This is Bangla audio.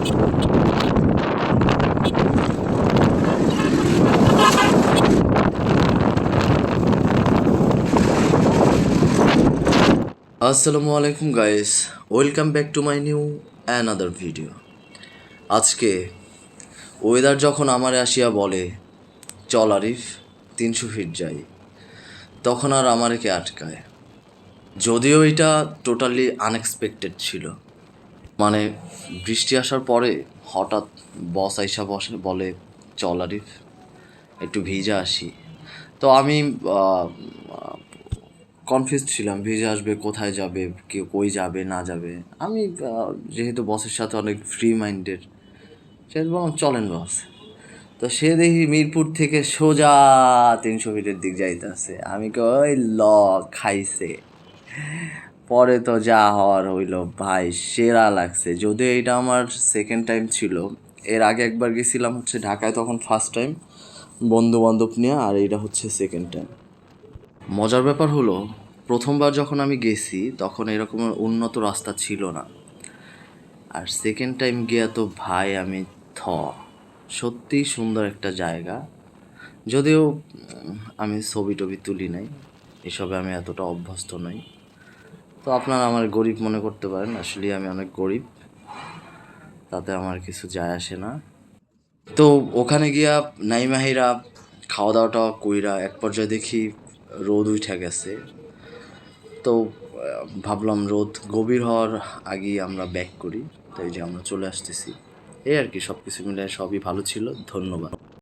আসসালামু আলাইকুম guys, welcome back to my new another video. আজকে ওয়েদার যখন আমারে আসিয়া বলে চল আরিফ 300 ফিট যাই, তখন আর আমারে কে আটকায়। যদিও এটা টোটালি আনএক্সপেক্টেড ছিল। মানে বৃষ্টি আসার পরে হঠাৎ বস আইসা বলে চল আরিফ একটু ভিজা আসি। তো আমি কনফিউজ ছিলাম, ভিজে আসবে, কোথায় যাবে, কেউ কই যাবে না যাবে। আমি যেহেতু বসের সাথে অনেক ফ্রি মাইন্ডেড, সেহেতু বললাম চলেন বস। তো সে দেখি মিরপুর থেকে সোজা 300 ফিটের দিক যাইতেছে। আমি কই ল খাইছে। পরে তো যা হওয়ার হইলো ভাই, সেরা লাগছে। যদিও এটা আমার সেকেন্ড টাইম ছিল, এর আগে একবার গেছিলাম হচ্ছে ঢাকায়, তখন ফার্স্ট টাইম বন্ধু বান্ধব নিয়ে, আর এটা হচ্ছে সেকেন্ড টাইম। মজার ব্যাপার হলো, প্রথমবার যখন আমি গেছি তখন এরকম উন্নত রাস্তা ছিল না, আর সেকেন্ড টাইম গিয়া তো ভাই আমি থ সত্যিই সুন্দর একটা জায়গা। যদিও আমি ছবি টবি তুলি নাই, এসবে আমি এতটা অভ্যস্ত নই। তো আপনারা আমার গরিব মনে করতে পারেন, আসলে আমি অনেক গরিব, তাতে আমার কিছু যায় আসে না। তো ওখানে গিয়া নাইমাহিরা খাওয়া দাওয়াটা কইরা এক পর্যায়ে দেখি রোদ উঠে গেছে। তো ভাবলাম রোদ গভীর হওয়ার আগেই আমরা ব্যাক করি। তো এই যে আমরা চলে আসতেছি, এই আর কি। সব কিছু মিলে সবই ভালো ছিল। ধন্যবাদ।